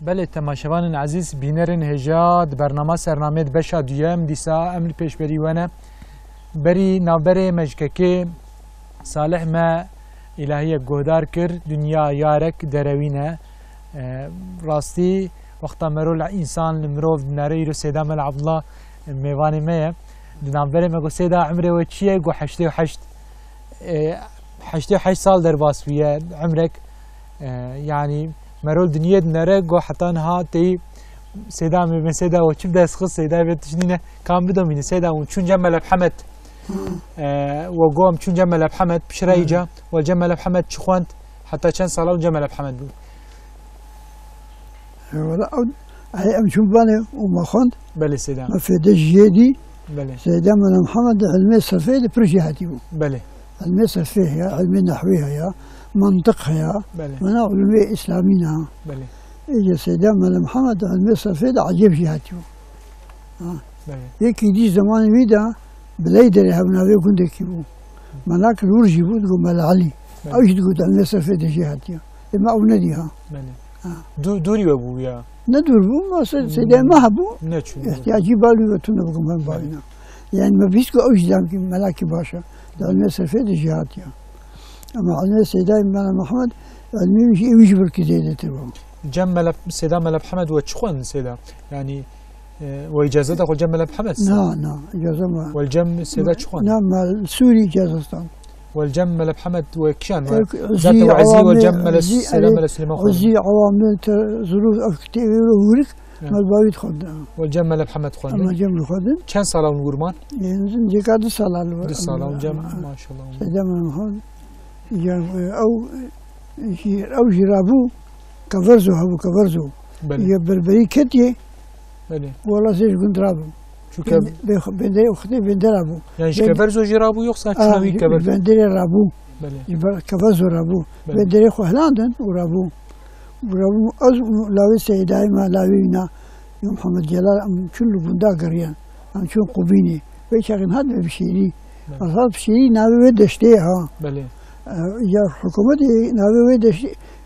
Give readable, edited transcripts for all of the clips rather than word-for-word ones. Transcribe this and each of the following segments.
بله تماشاوان عزیز بینرین هجاد برنامه سرنامه بشا دویم دیسا امر پیش بری ونه بری نوبره مجککی صالح ما الهی گودار کر دنیا یارک دروینه راستی وقتا مرول انسان المروف نری رو سیدا مل عبدالله میوانی میه نوبره مگو سیدا عمره و چیه گو 88 سال در باسویه عمرك يعني مرول دنيا نرى جو حتى نهاتي سيدا من سيدا وشوف ده سخص سيدا بتشنينه كان بدهم من سيدا وشون جمل بحمد وقوم شون جمل بحمد بشريجة والجمل بحمد شخوانت حتى كان صلاة جمل بحمد بو ولا هاي أمشون بانه وما خنت بله سيدا ما في دجيدي بله سيدا من محمد علمي الصرفي برجعتي بو بله علمي الصرفي يا علمي نحويها يا منطقها بله وانا علمي اسلامينا بله اجى سيدا من محمد علمي الصرفي عجيب جهتي بله يكي دي زمان ويدا بلايدر هبناوي كنت كيبو ملاك الورجي بود مال علي اوش تقول علمي الصرفي جهتي ما اولاديها بله دوري ابو يا ندور بو ما سيدا ما هبو نچو احتياجي بالي وتنا بكم بالنا يعني ما بيسكو اوش دام ملاكي باشا علمي الصرفي جهتي أما علمي سيدا من محمد علمي مش يجبر كذا تبعه. جمل سيدا مل محمد وشخون سيدا يعني وإجازته والجمل محمد. نعم إجازة ما. والجم سيدا شخون. نعم السوري إجازة. والجمل محمد وكشان ذات وعزي والجمل سيدا مل سليمان. عزي عوامل ظروف كتير وورك ما البايد خد. والجمل محمد خون. أما جمل خدن. كم سالة ونورمان؟ يعني جكاد سالة. 2 سالة ونجم ما شاء الله. سيدا من محمد. أو جرابو كفرزو هبو كفرزو يبربري كتيه بله والله سيج كنت رابو شو كب بندري أختي بندرابو يعني كفرزو جرابو يقصد شنوي كفرزو بندري رابو بله كفرزو رابو بندري خو هلاندن ورابو أز لاوي سيداي ما لاوينا يوم محمد جلال أم كله بندا قريان أم شو قبيني ويشاغن هذا بشيري أصاب بشيري ناوي ودشتيها بله يا حكومتي ناوي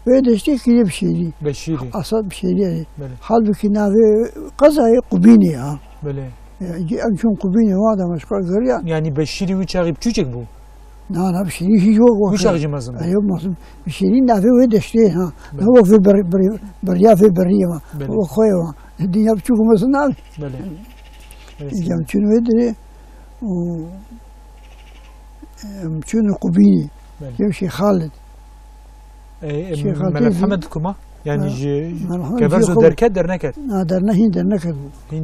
ويدشتي كذي بشيري بشيري أصاب بشيري بله حال بكي ناوي قزاي قبيني ها بله أمشون قبيني هذا مشكور قريان يعني بشيري وشاغي بتوجك بو لا بشيري هي جوا وشاغي مازم أيوة مازم بشيري ناوي ويدشتي ها هو في بريا في برية ما هو خويا الدنيا بتشوفه مثلا بله يمشون ويدري و يمشون قبيني يمشي خالد ملك محمد كما يعني كفرزو دركت درنكت درنهين درنكت هين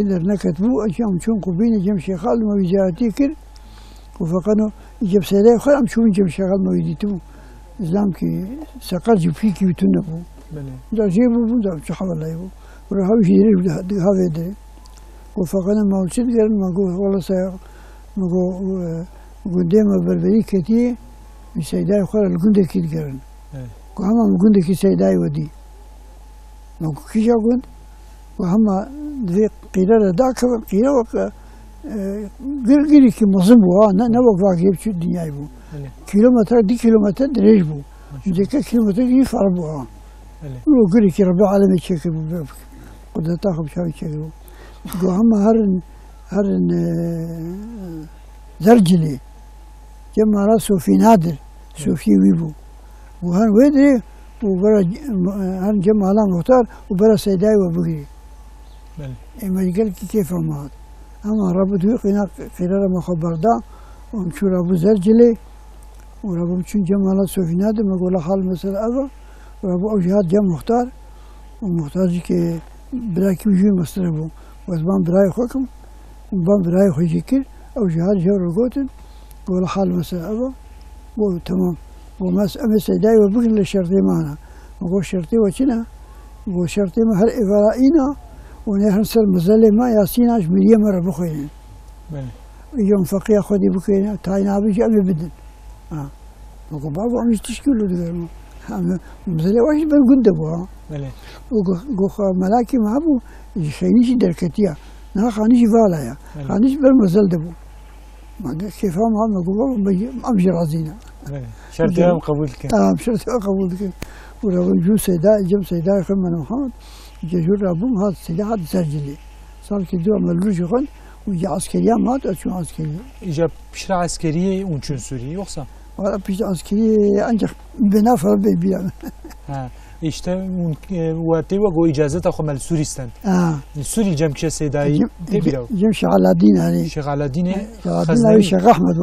درنكت بو أشياء مشون قبيني جمشي خالد ما بيجاتي كر وفقنا يجيب سيداي خير أمشون جمشي خالد ما يديتو إسلام كي سقر جبفيكي بتنبو دا جيبو دا شحب الله يبو ورهاو يجيري بده هذا يدري وفقنا ما وصل قال ما قول والله سير ما قدام بربري كتير سيداي خير الجندة كيد قرن وهم الجندة كي سيداي ودي ما كيش أقول وهم ذي قيرة داك قيرة غير كي مصبوا نبغى واقيب شو الدنيا يبو كيلومتر دي كيلومتر دريج بو ذيك كيلومتر يفربوا وغير كي ربع على مشاكل قد تاخذ شوي شكل وهم هرن زرجلي جمع راسه في نادر سوفي ويبو وهن ويدري وبرا هن جمع على مختار وبرا سيداي وبقري اما يقول كيف ما اما ربطوا قرار ما خبر دا ومشوا ربو زرجلي وربو مشون جمع على سوفي نادر ما قول حال مثلا ابا وربو اوجهات جمع مختار ومختار كي براكي وجوه مستربو وزبان براي خوكم وبان براي خوشي كر اوجهات جور القوتن قول حال مثلا ابا بو تمام ومس امس داي وبقول للشرطي معنا وقول شرطي وشنا وقول شرطي ما هل إفرائينا ونحن سر مزلة ما ياسيناش مليون مرة بخيرين يوم فقيه خدي بخيرين تاين عبيش أمي بدن وقول بابا أمي تشكيله دقيقة مزلة واش بنقول بوا وقول ملاكي ما أبو خينيش دركتيا نا خانيش فالايا خانيش بالمزل دبو ما كيف هم نقول بابا أمشي رازينا شرطي قبول كان شرطي قبول كان ورابون جو سيدا جم سيدا خمن محمد جزور رابون هذا سيدا هذا سجلي صار كده ملوش خن ويجي عسكرية مات أشوف عسكري إجا بشرع عسكرية ونشون سوري يوصل ولا بيش عسكري أنجح بنافر بيبيع ها işte وقتی و گو اجازه تا خمال سوریستان سوری جمع که سیدایی تبیرو جم شغالدين عليه شغالدين خزنوي شيخ احمد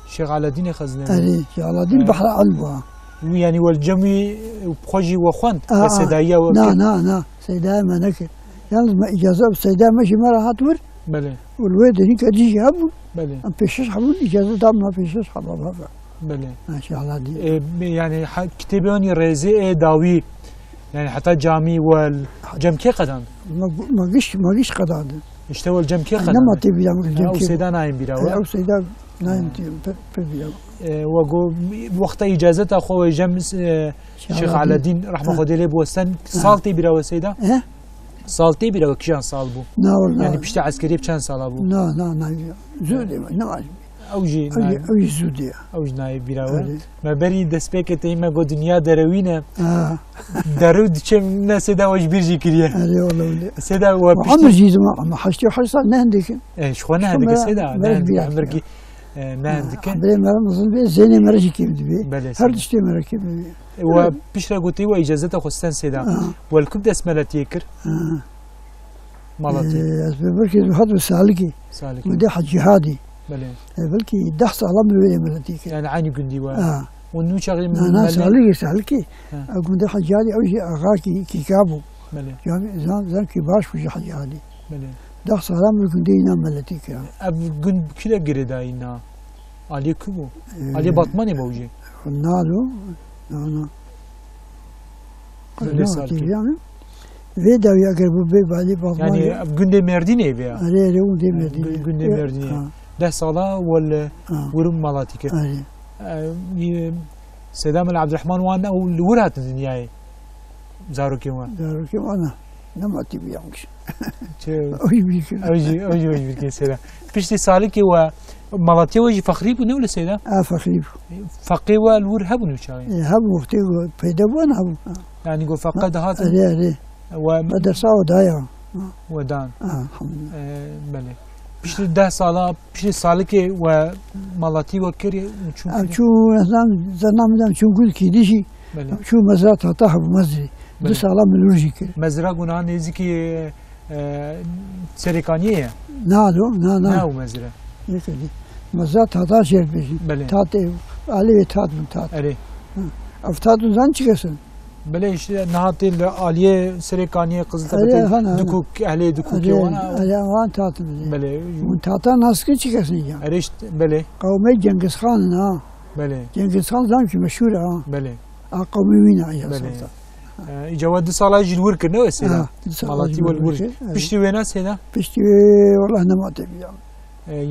شغالدين خزنوي عليه شغالدين بحر علبه يعني والجمي بخوجي وخوان سيدايا نا سيدايا ما نكر يالله ما اجازه سيدايا ماشي مره هاتور بله والواد هنيك يجي ابو بله ام بيشش حبون اجازه دام ما بيشش حبابا بله ما شاء الله دي يعني كتابوني ريزي داوي يعني حتى جامي والجم كي قدام ما قش قدام اشتوى الجم كي قدام لما تبي الجم او سيدا نايم بيراو او سيدا نايم بيراو وقو وقت اجازه اخو جم شيخ على الدين رحمه الله عليه بوستان صالتي بيراو سيدا صالتي بيراو كشان صال بو يعني بيشتي عسكري بشان صال ابو لا زودي ما اوجي زودي اوج ناي بيراو ما بري دسبيك تيما قو دنيا دروينه درود چم نسدا وج بيرجي كريه اي والله سدا و عمر جيز ما حشتي حصل نهندك شو نهندك سدا عمرك نهندك بلا ما نظن بي زين مرجي كيف دبي هر دشتي مركب و بيشرا قوتي و اجازه خصن سدا والكب دس ملاتي كر مالتي بلكي هذا سالكي ودي حج جهادي بله بلكي دحص على من ملاتي يعني عاني قندي و ونو شغل من انا سالكي اقول ده حجادي او شيء اغاكي كي كابو بله يعني زان كي باش وجه حجادي بله ده سلام لكم دينا ملتي كا اب قند كلا غريداينا عليكم علي بطماني بوجي نالو انا يعني فيدا يا قرب بي بعدي يعني قند مرديني بيا اري قند مرديني قند مرديني ده صلاه ولا ورم مالاتي كده سيدام عبد الرحمن وانا والورات الدنيا زاروكي وانا نما تبي يمكش اوجي بيك سيدا بيشتي سالكي و مالاتي وجي فخري بو ولا سيدا فخري فقي والور هبنو شاي هب وقتي بيدا وانا هب يعني جو فقد هات اري و مدرسه ودايا ودان الحمد لله بله بيشتي 10 سالا بيشتي سالكي و مالاتي وكري شو نظام زنام شو قول كيديشي شو مزرعه تطهب مزري 2 سالا من لوجيك مزرعه قنا نزيكي سريكانيه نا مزرعه يكدي مزرعه تطهب شير بيجي تاتي علي تات من تات علي افتاد زان çıkasın بله işte نهاتي aliye سريكانيه قزل تبتي دكوك اهلي دكوك وانا وان تات بله تاتا nasıl çıkasın ya اريش بله قومي Cengiz Han ha بله Cengiz Han زمان ki meşhur ha بله قومي وين يا بله جواد صلاة جلور كنا وسيدا مالتي والور بيشتي وينا سيدا بيشتي والله انا ما تبي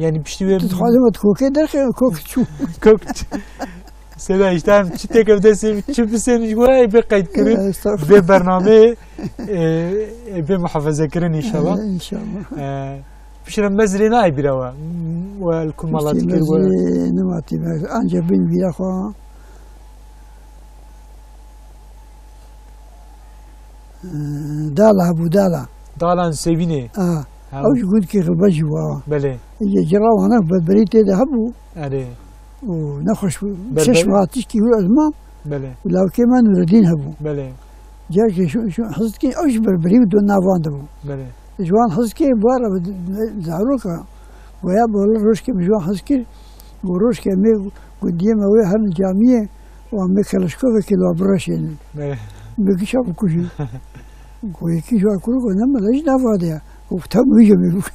يعني بيشتي وين تدخل كوكي درخ كوك شو كوك سيدا اشتام تشتك بدسي تشوف سن جواي بقيد كرين ببرنامج بمحافظة كرين ان شاء الله ان شاء الله بشرا مزري ناي براوا والكل مالتي كر ما تبي انجا بين بيا خو دالا ابو دالا سيفيني او يقول كي غبجوا بله يجرا وانا بريتي ذهبوا اري ونخش شش ما تشكي هو الماء بله ولو كمان ردين هبوا بله جاك شو حزكي اوش بربري بدون نافان دبو بله جوان حزكي بارا زعروكا ويا بقول روشكي بجوان حزكي وروشكي مي قديما ويا هن جامعه وعم كلاشكوف كيلو براشين بله بيجي شافو كوشي كويكي شو اكلو نما ليش نافاديا وفتم ويجي بيروح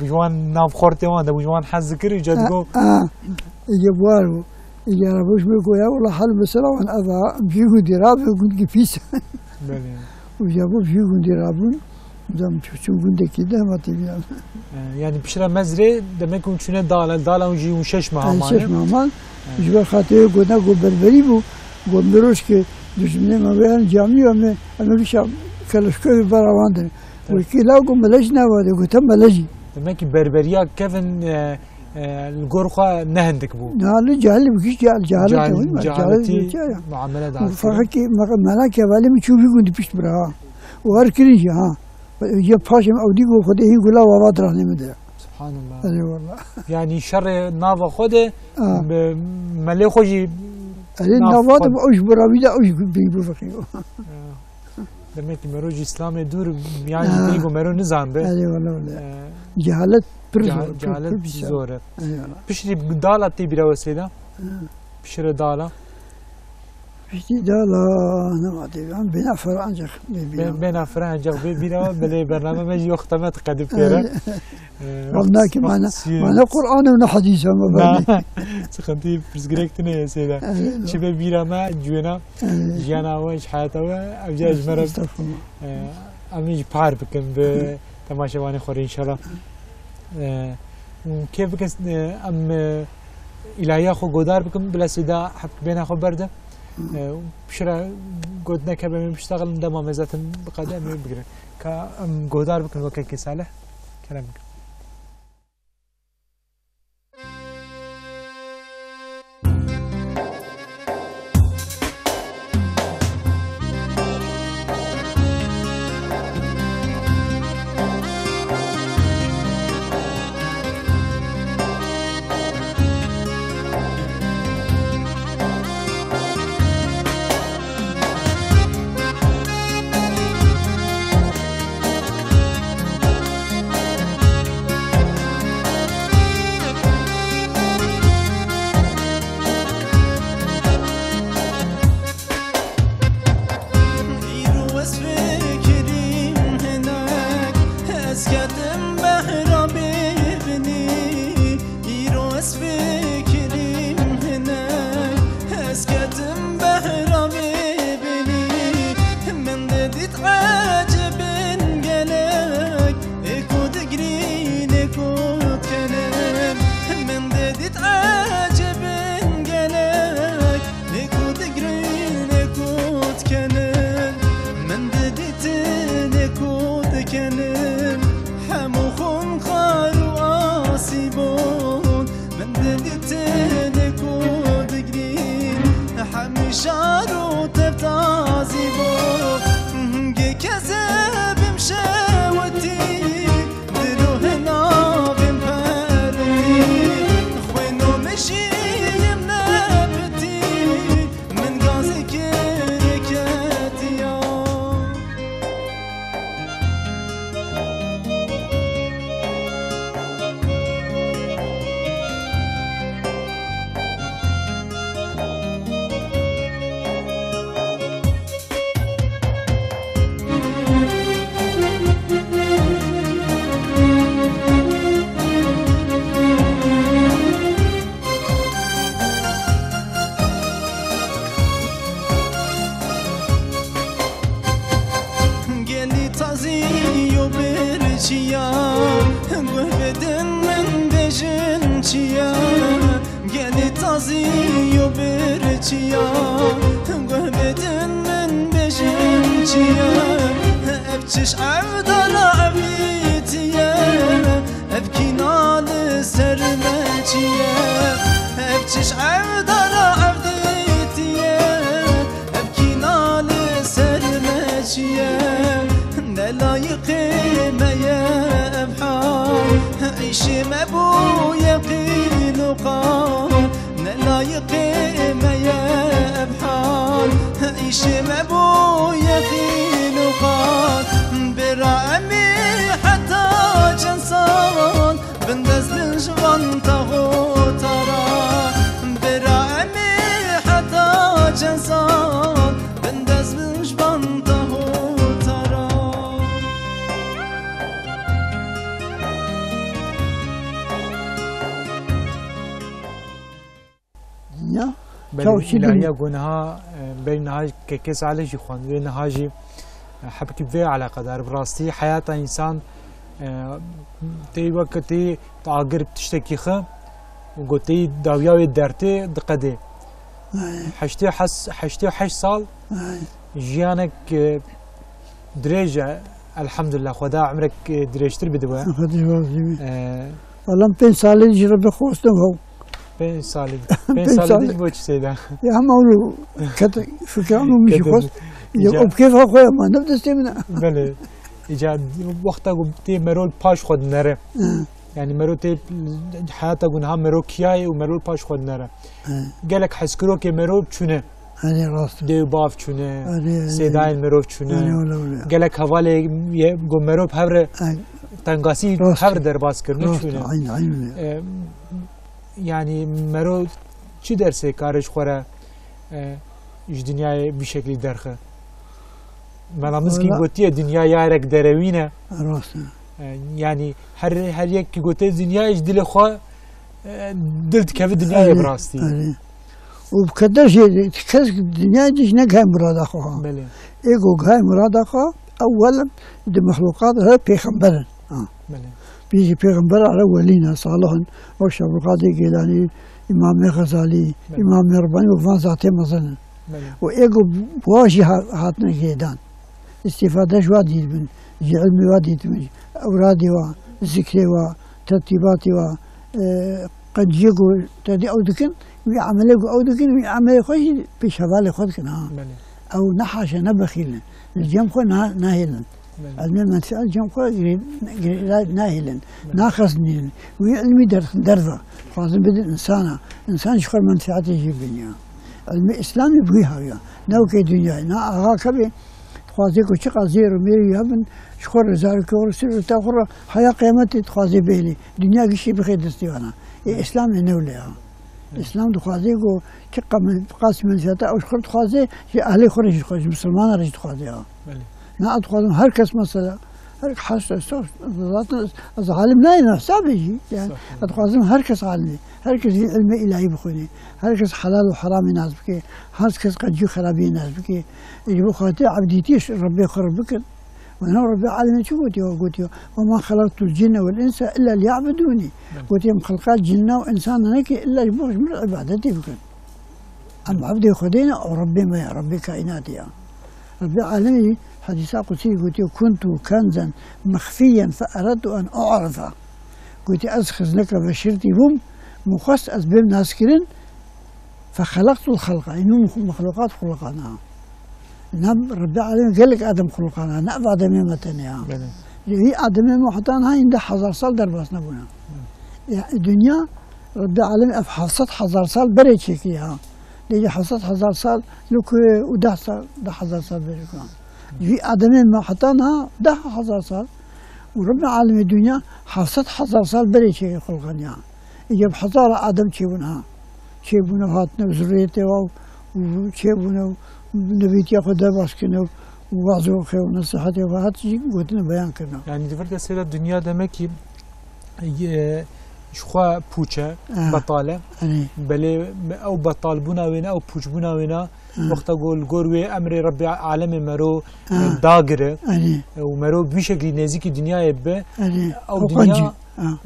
بجوان ناف خورتي وان بجوان حز كري جدكو يجبوارو يجربوش بيقول يا والله حل مسألة وان أذا بيجوا دراب يقول كيفيس وجابوا بيجوا درابون دم شو قلنا كده ما تبي يعني بشرا مزري دمك ونشونه دالا ونجي وشش مهمان شش مهمان جبر خاطر قلنا قول بربري بو قول مروش كي دشمني ما بين جامعي أنا بيشام كلاشكوي براواندر وكي لاقو ملاجنا وده قلت ملاجي دمك بربريا كيفن الجورخا نهندك بو نال جهل بكيش جهل جهالتي معاملة دار فقط ملاك ولی من چوبی گوندی پیش برا و هر کلیش ها یه پاشم اودی گو خود این گلا وابد راه نمیده سبحان الله ای والله يعني شر ناف خوده ملي خوجي ای نواد اوش برا بیدا اوش بی بفقیو demek ki meroji İslam'e dur yani digo mero nizam be ای والله جهالت cehalet zor pişri dala ti bir vesile pişri dala pişri dala ne madem ben bena ancak bena ancak bir bile برنامه مجي يختمت قد فيرا والله ki bana Kur'an ve hadis ama ben sıkıntı prizgrektine seyda çibe bir ama cüna jana ve hayata ve avcaj merab ami par bikim be tamaşavani xor inşallah كيف بك ام الهيا خو قدار بكم بلا سدا حب بينا خو برده بشرا قدنا كبا بيشتغل دما مزات بقدام بقرا كم قدار بكم وكيك صالح كلامك إلهيا قنها بين هاج كيس على شي خوان بين هاجي حبكي في على قدر براستي حياة إنسان تي وقتي تعاقر بتشتكي خا وقتي داويا درتي دقدي حشتي حش صال جيانك دريجة الحمد لله خدا عمرك دريجتر بدوا والله 5 سال دیجی رب خوستم هو 5 سال 5 سال دیگه با چی سیدا یا هم اولو کت فکرانو میشه خوست یا اب کیف خواه ما نبدستی منه بله ایجاد وقتا گفتی مرول پاش خود نره يعني مرو تي حياتك ونها مرو كياي ومرو باش خود نره قالك حسكرو كي مرو شنو هذه راست دي باف شنو سيداين مرو شنو قالك حوالي جو مرو بحبر تنقاسي بحبر درباس كرنو شنو يعني مرو چی درسه کارش خوره اش دنیای بشکلی درخه منامز کی گوتیه دنیا یارک دروینه راست يعني هر یک کی گوته دنیایش دل خو دل تکف دنیای براستی و بقدر شيء كذا الدنيا جيش نجها مراد أخوها. بله. إيجو جها مراد أخوها أولا دي مخلوقات هي بيغمبر. بله. بيجي بيغمبر على ولينا صالح وشاب القاضي جيلاني إمام غزالي إمام رباني وفان ذاتي مثلا. وإيجو بواجه هاتنا جيدان. استفادة وادي من علم وادي من أورادي وذكري وترتيباتي قد يجو تدي أو دكن ويعمله أو دكن ويعمله خوش بشوال خود كنا أو نحاش نبخيل الجم خو ناهلا المهم نسأل الجم خو ناهلا ناخذني ويعلمي درضة لازم بدي إنسان شخر منفعته يجيب الدنيا الإسلام يبغيها يا نوكي دنيا نا هكذا خوازيكو شقا زيرو ميري يابن شخور زارك ورسل تاخر حياة قيامتي تخوازي بيلي دنيا كشي بخير دستيوانا الإسلام ينوليها الإسلام تخوازيكو شقا من قاسم من سياتا أو شخور تخوازي أهلي خورج تخوازي مسلمان رج تخوازيها نا أتخوازم هر كس مثلا هر حاسة از عالم لا ينحساب يجي يعني أتخوازم هر كس عالمي هر كس علم إلهي بخوني هر كس حلال وحرام ناس بكي هر كس قد جو خرابي ناس بكي يجيبوا خاطئ عبديتيش ربي خرب بكر وانا رب العالمين شو قلت وما خلقت الجن والانس الا ليعبدوني قلت يوم خلقات جنه وانسان هيك الا يبغى من عبادتي بكر اما عبدي خدينا او ربي ما يا ربي كائناتي يا رب العالمين حديث قدسي قلت كنت كنزا مخفيا فاردت ان اعرفه قلت اسخذ لك بشرتي هم مخص اسباب ناسكرين فخلقت الخلق انهم مخلوقات خلقناها نعم رب العالمين قال لك آدم خلقنا نعم آدمي متنيا هي آدمي محطان هاي عنده 1000 سال درباس نبونا يعني الدنيا رب العالمين حفظت 1000 سال بري تشيكيها دي حفظت 1000 سال لك وده سال 10 سال بريكم هي آدمي محطانها 10 سال ورب العالمين الدنيا حفظت 1000 سال بري تشيكي خلقنا يجب حضارة آدم تشيبونها تشيبونا فاتنا وزريته وتشيبونا نبيتي أخذ درباس كنا ووعظوا خير ونصيحتي وهات شيء قلتنا بيان كنا. يعني دفرت السيدة الدنيا دمكي شخوا بوچة بطالة بله أو بطال بنا وينا أو بوچ بنا وينا وقت أقول قروي أمر رب عالم مرو داغرة ومرو بشكل نزيك الدنيا يبه أو دنيا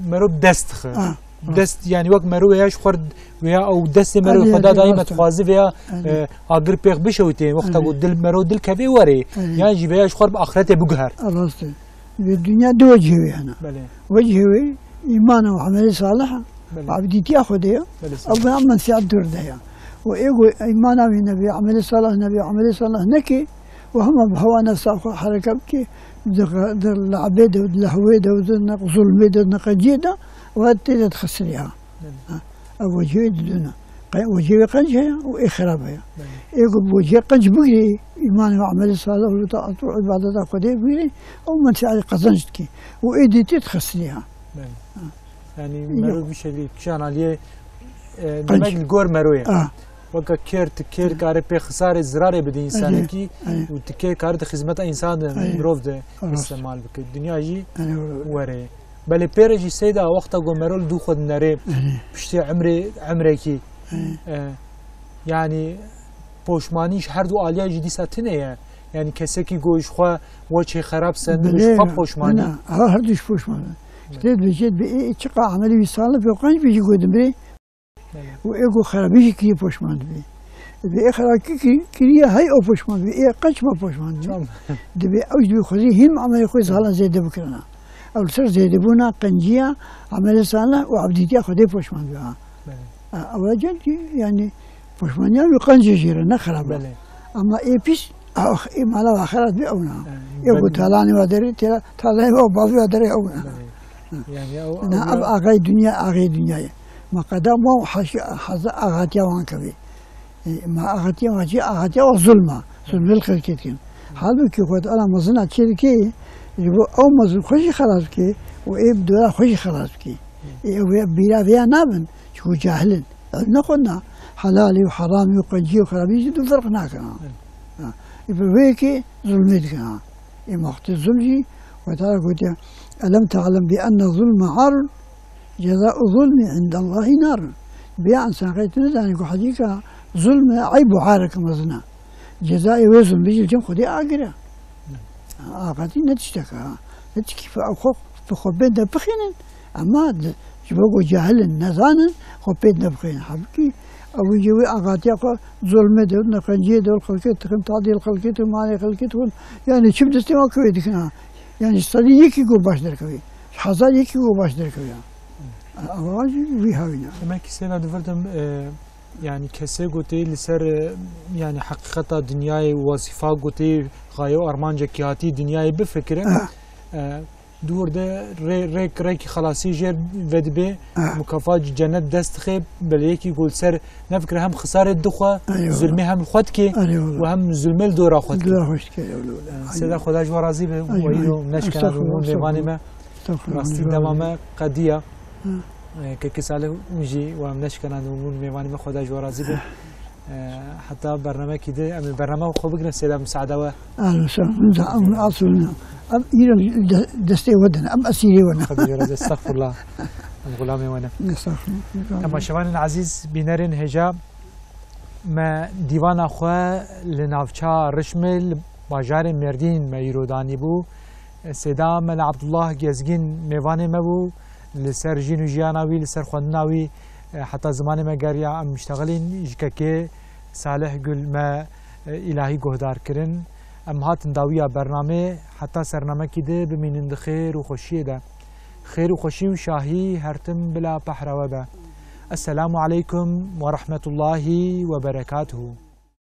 مرو بدستخ. دست يعني وقت مرو وياش خرد ويا او دست مرو خدا دائما تخوازي ويا اگر بيغ بشوتي وقت اقول دل مرو دل كفي وري يعني جي وياش خرب اخرته بقهر خلاص الدنيا دو وجهي هنا وجهي ايمان وعمل صالح عبديتي اخذها او من سعد دردها وايغو ايمان النبي عمل صالح النبي عمل صالح نكي وهم بهوانا ساق حركتك در العبيد والهويد والظلم والنقجيده وهذا تخسرها وجهي دونه وجهي قنجها وإخرابها يقول وجهي قنج بقي إيمان وعمل صالح وطاعة وعبادة قدير بقي أو من سعي قزنجتك وإيديتي تخسرها يعني مرو بشكل كشان عليه نمك الجور مروية وكا كير كاره به خسارة زرارة بدي إنسان كي وتكير كاره خدمة إنسان مروف ده استعمال بك الدنيا جي وره بله پیرجی سیدا وقتا گو مرول دو خود نره پشتی عمره کی يعني پوشمانیش هر دو آلیا جدی ساتنه يعني کسی کی گوش خوا وچه خراب سند وش خوا پوشمانی نه هر دوش پوشمانه كده بيجي بإيه تقع عملي بيصالح بيوقعش بيجي قدام بيه وإيجو خرابيش كي بوشمان بيه بإيه خراب كي هاي أو بوشمان بيه قش ما بوشمان بيه ده بيه أوج بيخزي هم عملي خوي زهلا زي ده بكرنا او سر زيدبونا قنجيه عمل ساله وعبديتي خدي بوشمان بها او جد يعني بوشمانيا وقنجي جيره نخرب اما اي بيس اخ اي مالا اخرت بيونا يبو تالاني ودري تالاني وبابي ودري اونا يعني او انا اغاي دنيا ما قدام مو حظ اغاتيا وان كبي ما اغاتيا وظلمه ظلم الخلقتين حالو كي خد انا مزنا تشركي يبو او مزن خوشي خلاص كي وإيه بدولا خوشي خلاص كي إيه بلا فيها نابن شو جاهلين نقولنا حلالي وحرامي وقنجي وخرابي يجدوا فرق ناكنا يبقى ظلمتك إيه وقت الظلم وتعالى قلت ألم تعلم بأن الظلم عار جزاء الظلم عند الله نار بيان ساقيت نداني حديقة ظلم عيب وعارك مزنا جزاء وزن بيجي الجم خدي آقرة آقاتي نتشتكى كيف أخوك بخبين دبخين أما جبوا جاهل نزانا خبين دبخين حبكي أو يجوا آقاتي أخو ظلم دول نقنجي دول خلقت تخم تعديل خلقت ومالي خلقت يعني شو بدستي ما كوي دكنا يعني صدي يكي جو باش دركوي حصل يكي جو باش دركوي أواج ويهاوينا ما كيسنا دفرتم يعني كسي قوتي لسر يعني حقيقة دنياي وظيفة قوتي غايو أرمانجا كياتي دنياي بفكرة دور ده ريك خلاصي جير ودبي مكافأة جنة دست خيب بليكي يقول سر نفكر هم خسارة دخوة ظلمي هم خدكي وهم ظلمي الدورة خدكي سيدا خدا جوا راضي ويرو نشكنا دون ليواني ما راستي دمامه قضية كي ساله وجي وهم نشكنا دون ليواني ما خدا جوا راضي حتى برنامج كده أم برنامج خوب بقنا سيدا مساعدة و من أصلنا أم إيران دستي ودنا أم أسيري ونا خبير استغفر الله الغلامي ونا أما شبان العزيز بنرن هجا ما ديوان أخوة لنافشا رشمل باجار مردين ما يروداني بو سيدا مل عبد الله جزجين ميواني مبو لسر جينو جياناوي لسر خوناوي حتى زمان ما قريا مشتغلين جكاكي صالح قل ما إلهي قهدار كرن ام هاتن داوية برنامه حتى سرنامه كده بمينند خير وخوشيه ده خير وخوشي وشاهي هرتم بلا بحروه به السلام عليكم ورحمة الله وبركاته.